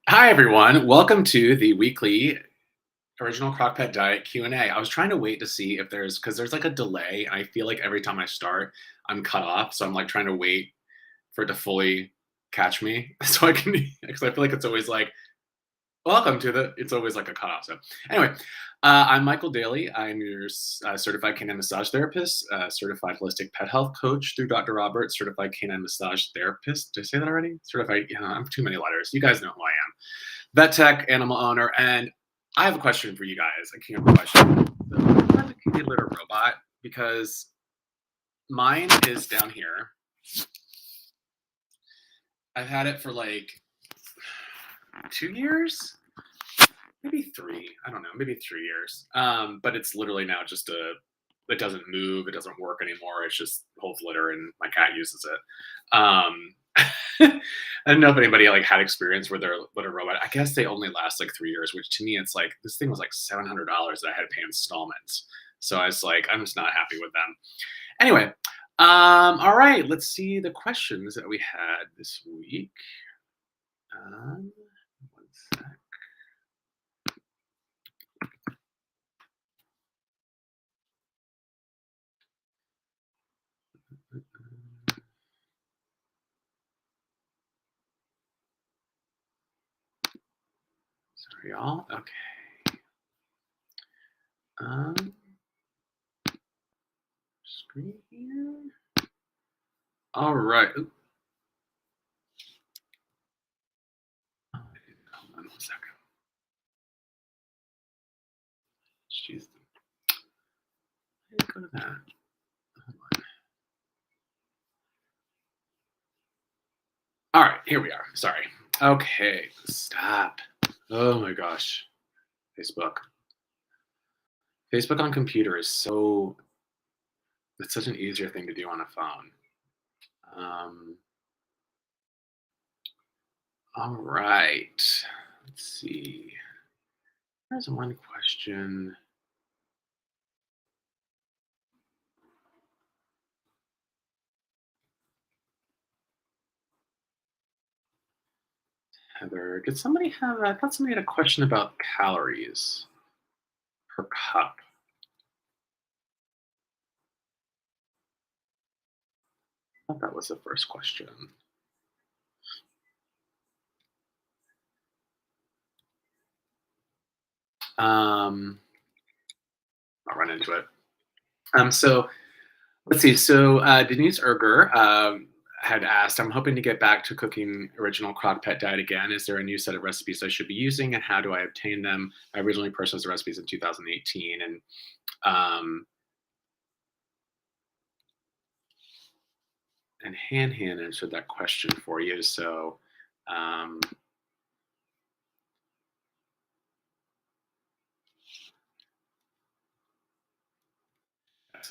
Hi, everyone. Welcome to the weekly original CrockPet Diet Q&A. I was trying to wait to see if because there's like a delay. I feel like every time I start, I'm cut off. So I'm like trying to wait for it to fully catch me so I can, because I feel like it's always like, welcome to it's always like a cutoff. So anyway, I'm Michael Daly. I'm your certified canine massage therapist, certified holistic pet health coach through Dr. Roberts, certified canine massage therapist. Did I say that already? Certified, yeah, I'm too many letters. You guys know who I am. Vet tech, animal owner, and I have a question for you guys. I came up with a question. So, I have a kitty litter robot because mine is down here. I've had it for like 2 years, maybe three. I don't know, maybe 3 years. But it's literally now just it doesn't move, it doesn't work anymore. It's just holds litter, and my cat uses it. I don't know if anybody like had experience with their litter robot. I guess they only last like 3 years, which to me it's like this thing was like $700 that I had to pay installments. So I was like, I'm just not happy with them. Anyway, all right, let's see the questions that we had this week. One sec. Sorry, y'all. Okay. Um, screen here. All right. Oop. Oh, hold on one second. Jeez. Go to that. Hold on. All right, here we are. Sorry. Okay, stop. Oh my gosh. Facebook. Facebook on computer is it's such an easier thing to do on a phone. Um, all right. Let's see. There's one question. Heather, did somebody have, I thought somebody had a question about calories per cup. I thought that was the first question. I'll run into it. So let's see. So Denise Erger had asked, I'm hoping to get back to cooking original CrockPet Diet again. Is there a new set of recipes I should be using, and how do I obtain them? I originally purchased the recipes in 2018, um, and Han answered that question for you. So um,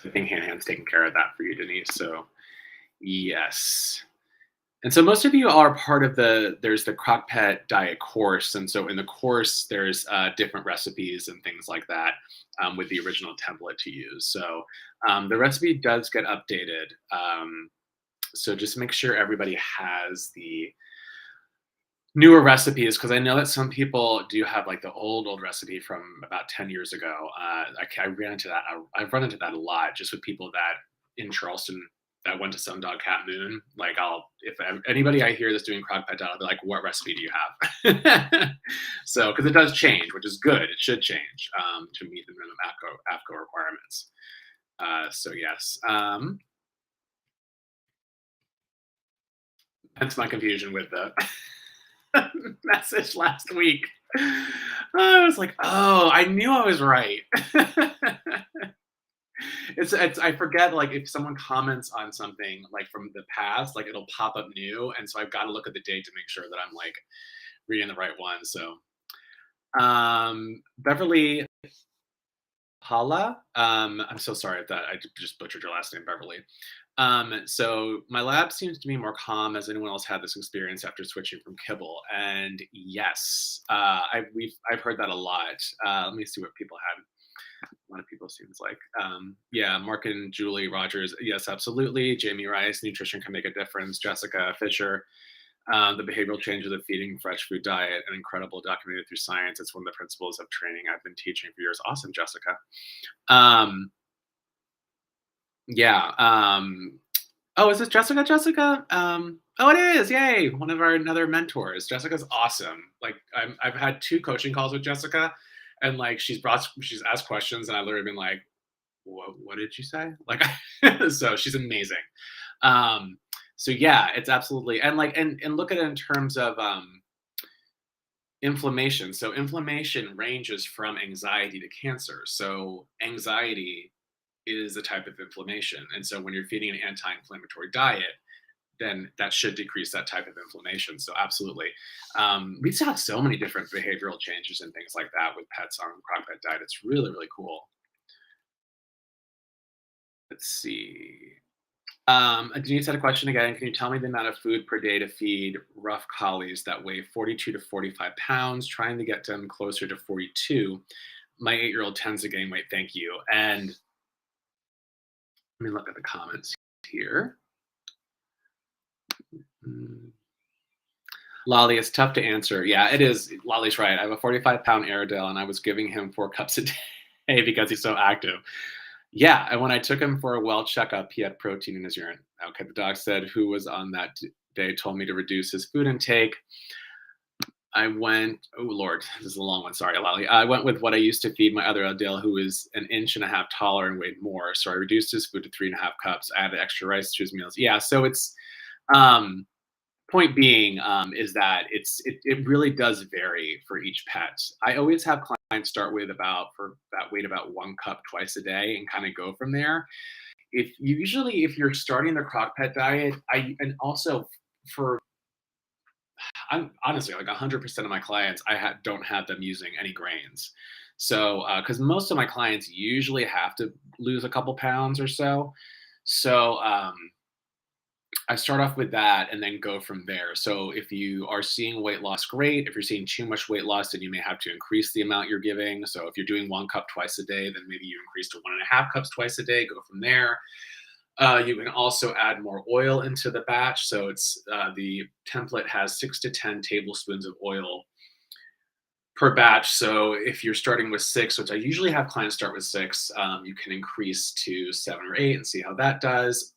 I think Han's taking care of that for you, Denise. So yes. And so most of you are part of there's the CrockPet Diet course. And so in the course, there's different recipes and things like that with the original template to use. So the recipe does get updated. So just make sure everybody has the newer recipes, because I know that some people do have like the old recipe from about 10 years ago. I ran into that. I've run into that a lot just with people that in Charleston that went to Some Dog Cat Moon. Like if anybody I hear that's doing CrockPet Diet, I'll be like, what recipe do you have? So, because it does change, which is good. It should change to meet the minimum AFCO requirements. So yes. Hence my confusion with the message last week. I was like, oh, I knew I was right. it's I forget, like if someone comments on something like from the past, like it'll pop up new, and so I've got to look at the date to make sure that I'm like reading the right one. So Beverly Hala, I'm so sorry if that I just butchered your last name, Beverly. So my lab seems to be more calm. Has anyone else had this experience after switching from kibble? And yes, I've heard that a lot. Let me see what people had. A lot of people seems like, yeah, Mark and Julie Rogers. Yes, absolutely. Jamie Rice, nutrition can make a difference. Jessica Fisher. The behavioral changes of feeding fresh food diet, an incredible documented through science. It's one of the principles of training I've been teaching for years. Awesome, Jessica. Um, yeah. Oh, is this Jessica? Jessica? Oh, it is. Yay! One of our another mentors. Jessica's awesome. Like I've had 2 coaching calls with Jessica, and like she's asked questions, and I literally been like, what did you say? Like, so she's amazing. Um, so yeah, it's absolutely and like and look at it in terms of inflammation. So inflammation ranges from anxiety to cancer. So anxiety is a type of inflammation. And so when you're feeding an anti-inflammatory diet, then that should decrease that type of inflammation. So absolutely. We saw so many different behavioral changes and things like that with pets on CrockPet Diet. It's really, really cool. Let's see. Denise had a question again. Can you tell me the amount of food per day to feed rough collies that weigh 42 to 45 pounds, trying to get them closer to 42? My 8-year-old tends to gain weight. Thank you. And let me look at the comments here. Mm. Lolly, it's tough to answer. Yeah, it is. Lolly's right. I have a 45-pound Airedale, and I was giving him 4 cups a day because he's so active. Yeah, and when I took him for a well checkup, he had protein in his urine. Okay, the doc said who was on that day told me to reduce his food intake. I went, oh Lord, this is a long one. Sorry, Lolly. I went with what I used to feed my other Adele, who is an inch and a half taller and weighed more. So I reduced his food to 3.5 cups. I added extra rice to his meals. Yeah, so it's um, point being is that it really does vary for each pet. I always have clients start with about for that weight about 1 cup twice a day and kind of go from there. If you're starting the CrockPet diet, I and also for I'm honestly like 100% of my clients, don't have them using any grains. So, because most of my clients usually have to lose a couple pounds or so. So, I start off with that and then go from there. So, if you are seeing weight loss, great. If you're seeing too much weight loss, then you may have to increase the amount you're giving. So, if you're doing 1 cup twice a day, then maybe you increase to 1.5 cups twice a day, go from there. You can also add more oil into the batch. So the template has 6 to 10 tablespoons of oil per batch. So if you're starting with 6, which I usually have clients start with 6, you can increase to 7 or 8 and see how that does.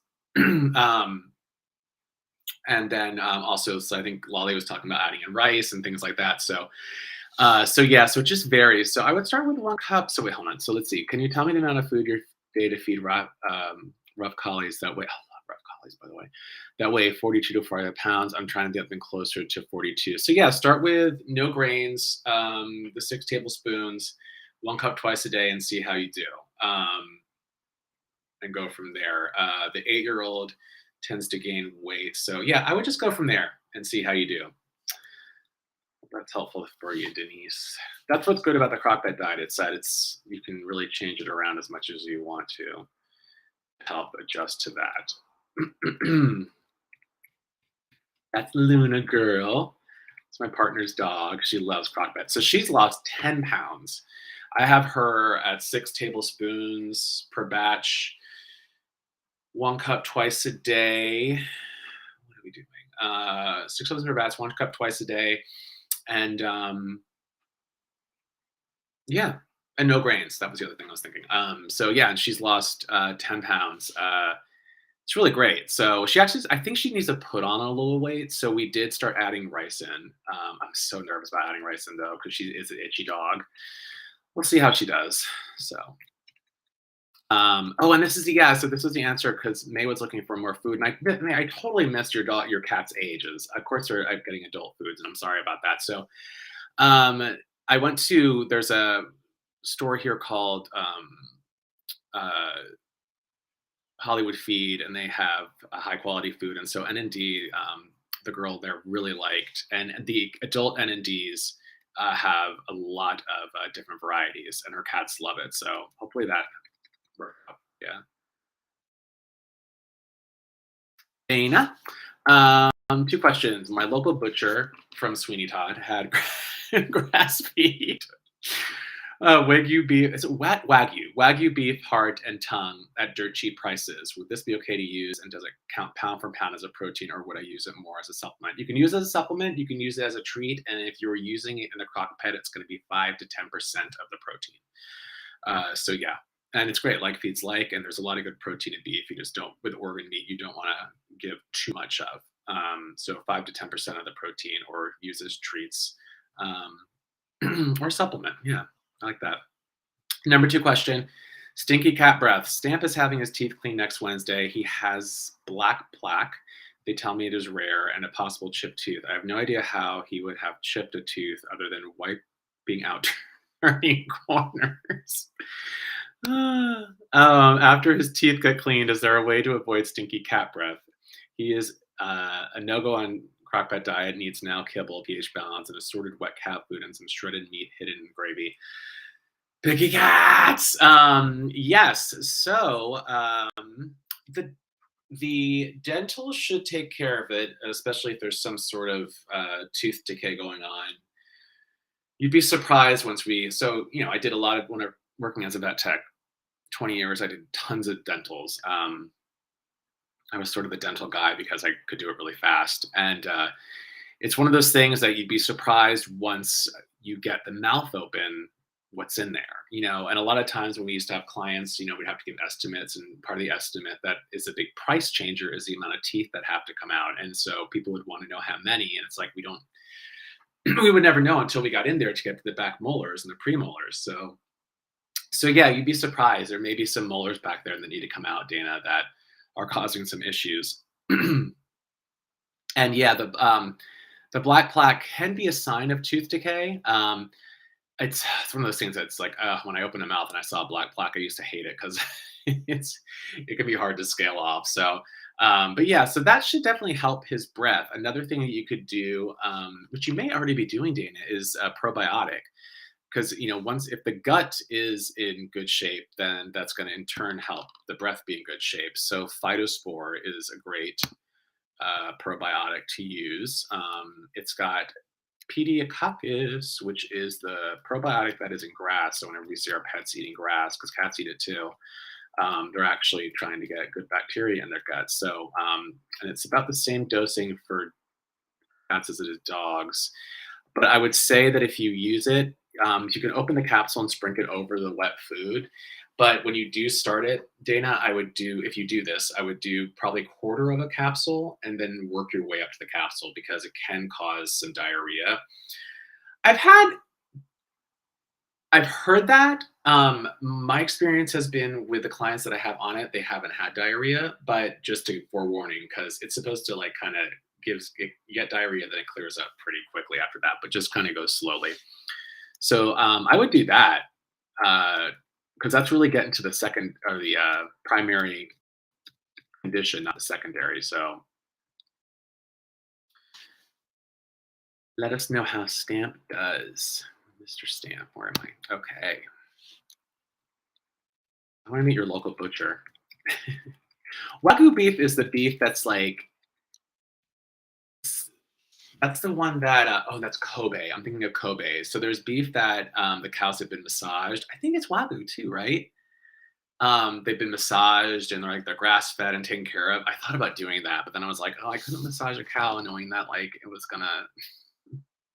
And then also, so I think Lolly was talking about adding in rice and things like that. So yeah, so it just varies. So I would start with 1 cup. So wait, hold on. So let's see. Can you tell me the amount of food your day to feed rough collies that weigh? I love rough collies, by the way. That weigh 42 to 45 pounds. I'm trying to get them closer to 42. So yeah, start with no grains, the 6 tablespoons, 1 cup twice a day, and see how you do. And go from there. The 8-year-old tends to gain weight. So yeah, I would just go from there and see how you do. That's helpful for you, Denise. That's what's good about the CrockPet diet. It's that you can really change it around as much as you want to help adjust to that. That's Luna girl. It's my partner's dog. She loves CrockPet. So she's lost 10 pounds. I have her at 6 tablespoons per batch, 1 cup twice a day. What are we doing? 6 tablespoons per batch, 1 cup twice a day. And yeah, and no grains. That was the other thing I was thinking. So yeah, and she's lost 10 pounds. It's really great. So I think she needs to put on a little weight. So we did start adding rice in. I'm so nervous about adding rice in though, because she is an itchy dog. We'll see how she does. So, oh, and this is so this was the answer because May was looking for more food, and I totally missed your cat's ages. Of course, I'm getting adult foods, and I'm sorry about that. So, I went to there's a store here called uh, Hollywood Feed, and they have a high quality food. And so NND, the girl there really liked, and the adult NNDs have a lot of different varieties, and her cats love it. So hopefully that worked out. Yeah. Dana, 2 questions. My local butcher from Sweeney Todd had grass feed. Wagyu beef. It's Wagyu beef, heart, and tongue at dirt cheap prices. Would this be okay to use? And does it count pound for pound as a protein, or would I use it more as a supplement? You can use it as a supplement. You can use it as a treat, and if you're using it in the crock pot, it's going to be 5 to 10% of the protein. So yeah, and it's great. Like feeds like, and there's a lot of good protein in beef. You just don't with organ meat. You don't want to give too much of. So 5 to 10% of the protein, or use as treats. Or supplement. Yeah, I like that. Number two question. Stinky cat breath. Stamp is having his teeth cleaned next Wednesday. He has black plaque. They tell me it is rare and a possible chipped tooth. I have no idea how he would have chipped a tooth other than wiping out turning corners. After his teeth got cleaned, is there a way to avoid stinky cat breath? He is a no-go on CrockPet Diet, needs now kibble, pH balance, and assorted wet cat food and some shredded meat hidden in gravy. Picky cats. Yes. So the dental should take care of it, especially if there's some sort of tooth decay going on. You'd be surprised once we. So I did a lot of when I working as a vet tech, 20 years. I did tons of dentals. I was sort of the dental guy because I could do it really fast, and it's one of those things that you'd be surprised once you get the mouth open what's in there. And a lot of times when we used to have clients, we'd have to give estimates, and part of the estimate that is a big price changer is the amount of teeth that have to come out, and so people would want to know how many, and it's like we would never know until we got in there to get to the back molars and the premolars. So yeah, you'd be surprised. There may be some molars back there that need to come out, Dana, that are causing some issues. And yeah, the black plaque can be a sign of tooth decay. It's one of those things that's like when I open a mouth and I saw a black plaque, I used to hate it because it can be hard to scale off. So, but yeah, so that should definitely help his breath. Another thing that you could do, which you may already be doing, Dana, is a probiotic. Because once if the gut is in good shape, then that's going to in turn help the breath be in good shape. So phytospore is a great probiotic to use. It's got pediococcus, which is the probiotic that is in grass. So whenever we see our pets eating grass, because cats eat it too, they're actually trying to get good bacteria in their guts. So and it's about the same dosing for cats as it is dogs. But I would say that if you use it, you can open the capsule and sprinkle it over the wet food. But when you do start it, Dana, if you do this, I would do probably a quarter of a capsule and then work your way up to the capsule because it can cause some diarrhea. I've heard that. My experience has been with the clients that I have on it, they haven't had diarrhea, but just to forewarning, because it's supposed to like kind of you get diarrhea, then it clears up pretty quickly after that, but just kind of goes slowly. So I would do that because that's really getting to the second or the primary condition, not the secondary. So let us know how Stamp does. Mr. Stamp, where am I? Okay. I want to meet your local butcher. Wagyu beef is the beef that's like, that's the one that, that's Kobe. I'm thinking of Kobe. So there's beef that the cows have been massaged. I think it's Wagyu too, right? They've been massaged and they're grass fed and taken care of. I thought about doing that, but then I was like, oh, I couldn't massage a cow knowing that like it was gonna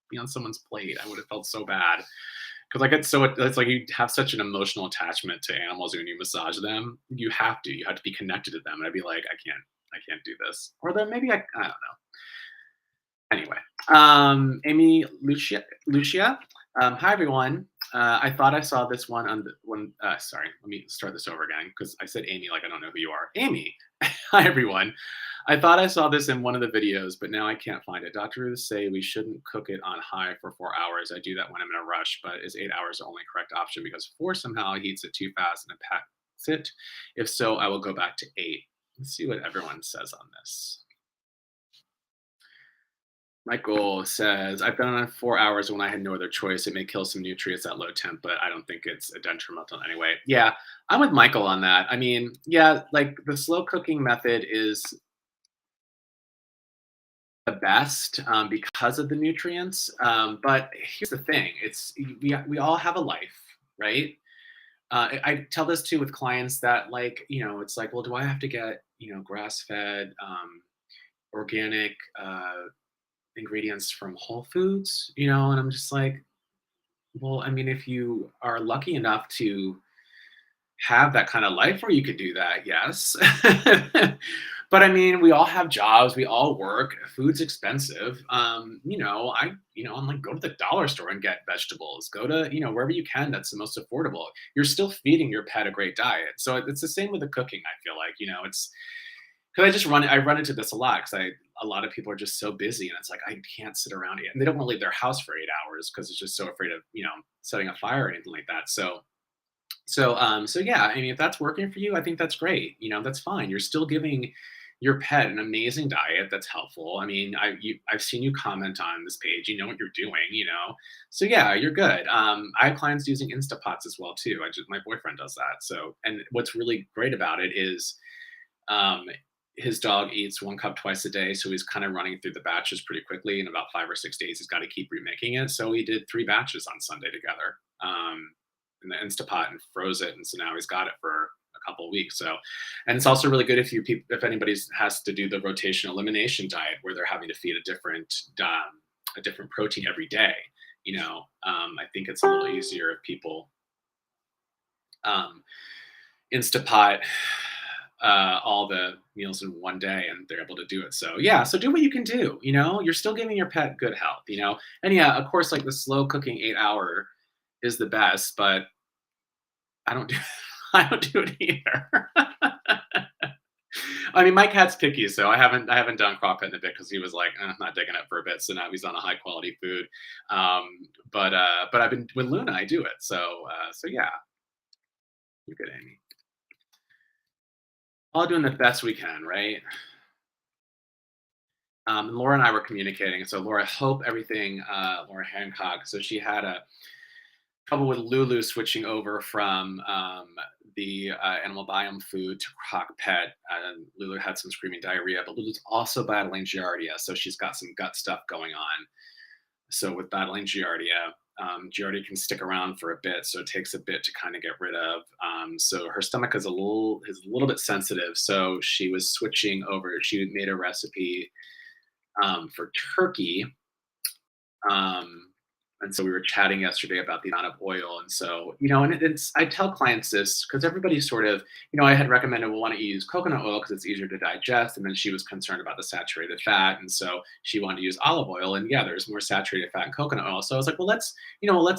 be on someone's plate. I would have felt so bad because it's like you have such an emotional attachment to animals when you massage them. You have to be connected to them. And I'd be like, I can't do this. Or then maybe I don't know. Anyway, Amy Lucia. Hi everyone. I thought I saw this one on the one. Sorry, let me start this over again because I said Amy like I don't know who you are. Amy. Hi everyone. I thought I saw this in one of the videos, but now I can't find it. Doctors say we shouldn't cook it on high for 4 hours. I do that when I'm in a rush, but is 8 hours the only correct option because 4 somehow heats it too fast and impacts it? If so, I will go back to 8. Let's see what everyone says on this. Michael says, I've been on 4 hours when I had no other choice. It may kill some nutrients at low temp, but I don't think it's a detrimental anyway. Yeah, I'm with Michael on that. I mean, yeah, like the slow cooking method is the best because of the nutrients. But here's the thing: we all have a life, right? I tell this too with clients that like, it's like, well, do I have to get, grass fed, organic ingredients from Whole Foods? And I'm just like, well, I mean, if you are lucky enough to have that kind of life where you could do that, yes. But I mean, we all have jobs, we all work, food's expensive. I'm like, go to the dollar store and get vegetables. Go to, wherever you can that's the most affordable. You're still feeding your pet a great diet. So it's the same with the cooking, I feel like, it's because I run into this a lot because a lot of people are just so busy and it's like I can't sit around it. And they don't want to leave their house for 8 hours because it's just so afraid of, setting a fire or anything like that. So yeah, I mean, if that's working for you, I think that's great. That's fine. You're still giving your pet an amazing diet that's helpful. I mean, I've seen you comment on this page. You know what you're doing. So yeah, you're good. I have clients using Instapots as well too. My boyfriend does that. So, and what's really great about it is, um, his dog eats 1 cup twice a day, so he's kind of running through the batches pretty quickly. In about 5 or 6 days, he's got to keep remaking it. So we did 3 batches on Sunday together. In the Instapot and froze it, and so now he's got it for a couple of weeks. So, and it's also really good if anybody has to do the rotation elimination diet where they're having to feed a different protein every day. I think it's a little easier if people um, Instapot all the meals in one day and they're able to do it. So yeah, so do what you can do. You're still giving your pet good health. And yeah, of course, like the slow cooking 8 hour is the best, but I don't do I don't do it either. I mean, my cat's picky, so I haven't done CrockPet in a bit because he was like, not digging it for a bit. So now he's on a high quality food. But I've been with Luna, I do it. So yeah, you're good, Amy. All doing the best we can, right? Laura and I were communicating. So Laura, hope everything. Laura Hancock. So she had a trouble with Lulu switching over from the animal biome food to CrockPet. Lulu had some screaming diarrhea, but Lulu's also battling Giardia, so she's got some gut stuff going on. So with battling Giardia, Giardia can stick around for a bit, so it takes a bit to kind of get rid of. So her stomach is a little bit sensitive, so she was switching over. She made a recipe for turkey. Um, and so we were chatting yesterday about the amount of oil. And so, and I tell clients this because everybody's sort of, I had recommended, well, why don't you use coconut oil because it's easier to digest. And then she was concerned about the saturated fat. And so she wanted to use olive oil. And yeah, there's more saturated fat in coconut oil. So I was like, well, let's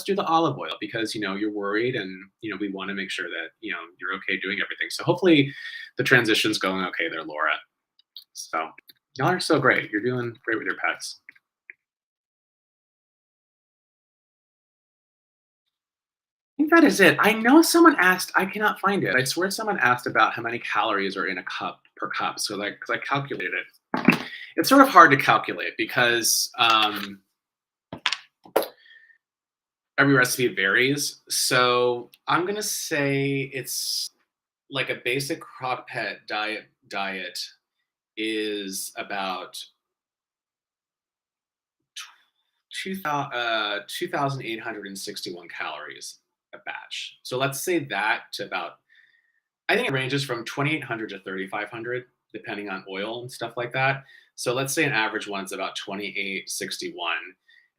do the olive oil because, you're worried and, we want to make sure that, you're okay doing everything. So hopefully the transition's going okay there, Laura. So y'all are so great. You're doing great with your pets. I think that is it. I know someone asked, I cannot find it. I swear someone asked about how many calories are in a cup per cup. So like, because I calculated it. It's sort of hard to calculate because every recipe varies. So I'm gonna say it's like a basic CrockPet diet is about 2,861 calories a batch. So let's say that to about, I think it ranges from 2,800 to 3,500, depending on oil and stuff like that. So let's say an average one's about 2,861.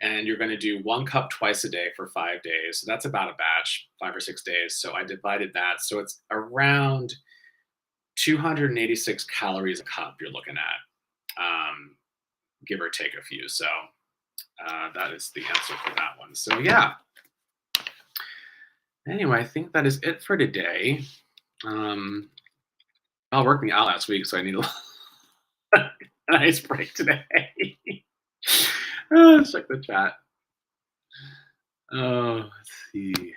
And you're going to do 1 cup twice a day for 5 days. So that's about a batch, 5 or 6 days. So I divided that. So it's around 286 calories a cup you're looking at, give or take a few. So that is the answer for that one. So yeah. Anyway, I think that is it for today. I worked me out last week, so I need a nice break today. Let's check the chat. Oh, let's see.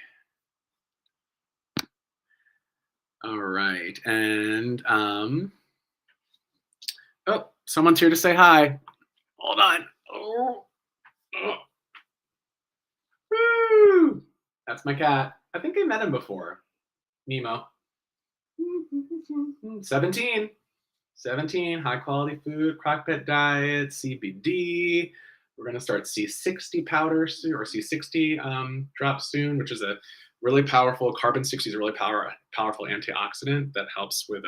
All right, and oh, someone's here to say hi. Hold on. Oh. Woo! That's my cat. I think I met him before. Nemo. 17. 17, high quality food, CrockPet Diet, CBD. We're going to start C60 powder soon, or C60 drops soon, which is a really powerful. Carbon-60 is a really powerful antioxidant that helps with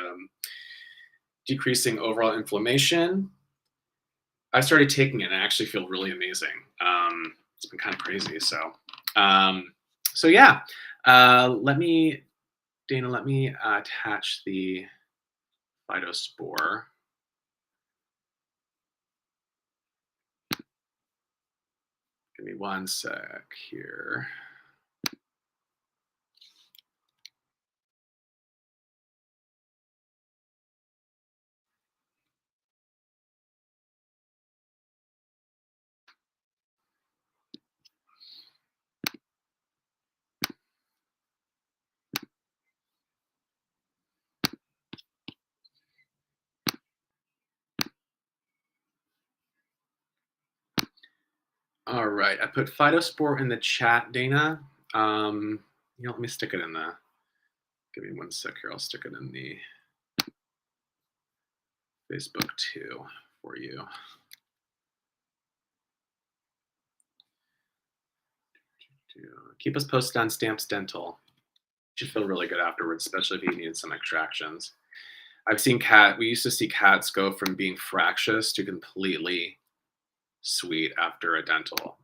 decreasing overall inflammation. I started taking it and I actually feel really amazing. It's been kind of crazy. Um, so yeah, Dana, let me attach the phytospore. Give me one sec here. All right, I put phytospore in the chat, Dana. Let me stick it in the. Give me one sec here. I'll stick it in the Facebook too for you. Keep us posted on Stamps Dental. You should feel really good afterwards, especially if you needed some extractions. We used to see cats go from being fractious to completely sweet after a dental.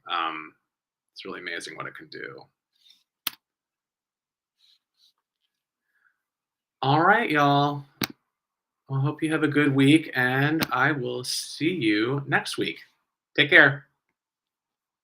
It's really amazing what it can do. All right, y'all. I hope you have a good week, and I will see you next week. Take care.